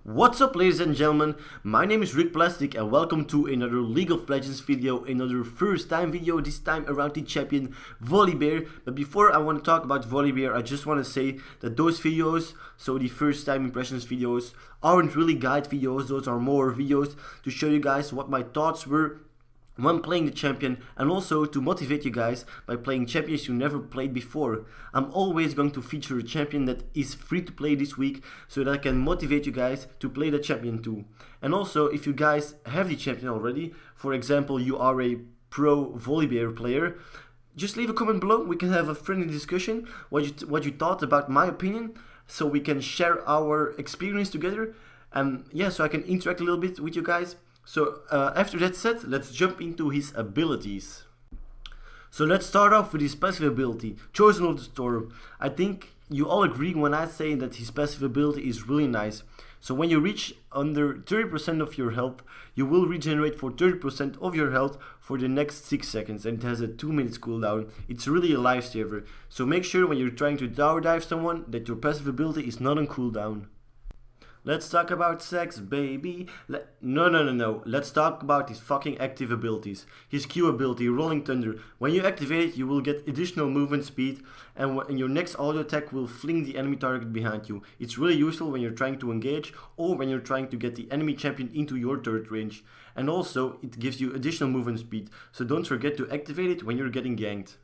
What's up, ladies and gentlemen, my name is Rick Plastic and welcome to another League of Legends video, another first time video, this time around the champion Volibear. But before I want to talk about Volibear, I just want to say that those videos, so the first time impressions videos, aren't really guide videos. Those are more videos to show you guys what my thoughts were when playing the champion, and also to motivate you guys by playing champions you never played before. I'm always going to feature a champion that is free to play this week, so that I can motivate you guys to play the champion too. And also, if you guys have the champion already, for example you are a pro Volibear player, just leave a comment below. We can have a friendly discussion what you thought about my opinion, so we can share our experience together, and yeah, so I can interact a little bit with you guys. So after that said, let's jump into his abilities. So let's start off with his passive ability, Chosen of the Storm. I think you all agree when I say that his passive ability is really nice. So when you reach under 30% of your health, you will regenerate for 30% of your health for the next 6 seconds, and it has a 2 minutes cooldown. It's really a lifesaver. So make sure when you're trying to tower dive someone that your passive ability is not on cooldown. Let's talk about sex, baby. No. Let's talk about his fucking active abilities. His Q ability, Rolling Thunder. When you activate it, you will get additional movement speed, and your next auto attack will fling the enemy target behind you. It's really useful when you're trying to engage, or when you're trying to get the enemy champion into your turret range. And also, it gives you additional movement speed, so don't forget to activate it when you're getting ganked.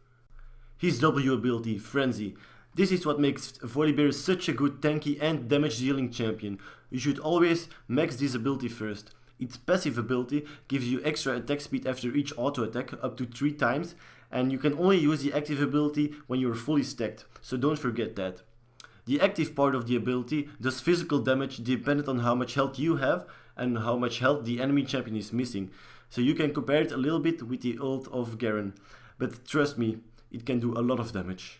His W ability, Frenzy. This is what makes Volibear such a good tanky and damage dealing champion. You should always max this ability first. Its passive ability gives you extra attack speed after each auto attack, up to 3 times, and you can only use the active ability when you're fully stacked, so don't forget that. The active part of the ability does physical damage dependent on how much health you have and how much health the enemy champion is missing, so you can compare it a little bit with the ult of Garen, but trust me, it can do a lot of damage.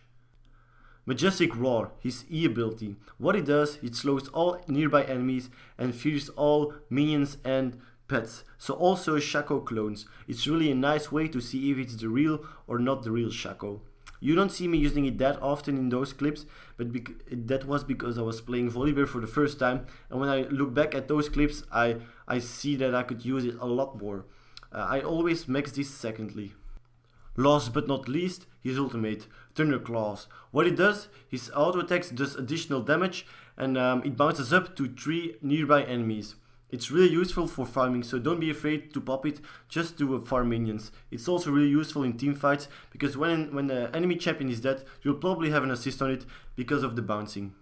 Majestic Roar, his E ability. What it does, it slows all nearby enemies and fears all minions and pets, so also Shaco clones. It's really a nice way to see if it's the real or not the real Shaco. You don't see me using it that often in those clips, but that was because I was playing Volibear for the first time, and when I look back at those clips, I see that I could use it a lot more. I always max this secondly. Last but not least, his ultimate, Thunderclaws. What it does, his auto attacks does additional damage, and it bounces up to 3 nearby enemies. It's really useful for farming, so don't be afraid to pop it just to farm minions. It's also really useful in team fights, because when the enemy champion is dead, you'll probably have an assist on it because of the bouncing.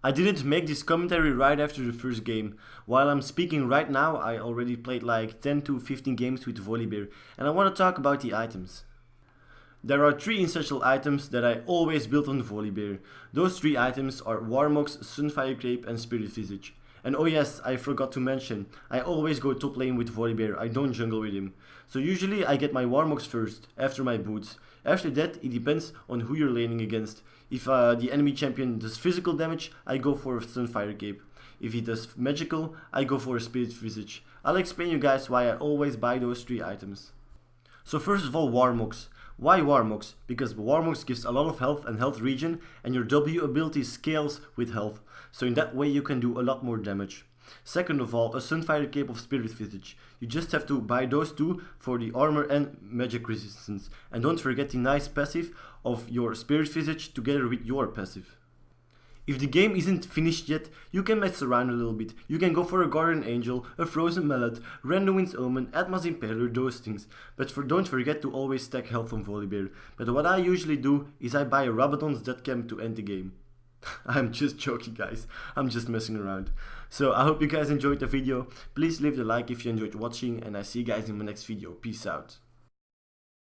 I didn't make this commentary right after the first game. While I'm speaking right now, I already played like 10 to 15 games with Volibear, and I want to talk about the items. There are 3 essential items that I always build on Volibear. Those 3 items are Warmox, Sunfire Cape and Spirit Visage. And oh yes, I forgot to mention, I always go top lane with Volibear, I don't jungle with him. So usually I get my Warmox first, after my boots. After that, it depends on who you're laning against. If the enemy champion does physical damage, I go for a Sunfire Cape. If he does magical, I go for a Spirit Visage. I'll explain you guys why I always buy those 3 items. So first of all, Warmox. Why Warmox? Because Warmox gives a lot of health and health regen, and your W ability scales with health, so in that way you can do a lot more damage. Second of all, a Sunfire Cape of Spirit Visage. You just have to buy those 2 for the armor and magic resistance, and don't forget the nice passive of your Spirit Visage together with your passive. If the game isn't finished yet, you can mess around a little bit. You can go for a Guardian Angel, a Frozen Mallet, Randuin's Omen, Atma's Impaler, those things. But don't forget to always stack health on Volibear. But what I usually do is I buy a Rabadon's Deathcam to end the game. I'm just joking, guys. I'm just messing around. So I hope you guys enjoyed the video. Please leave the like if you enjoyed watching, and I see you guys in my next video. Peace out.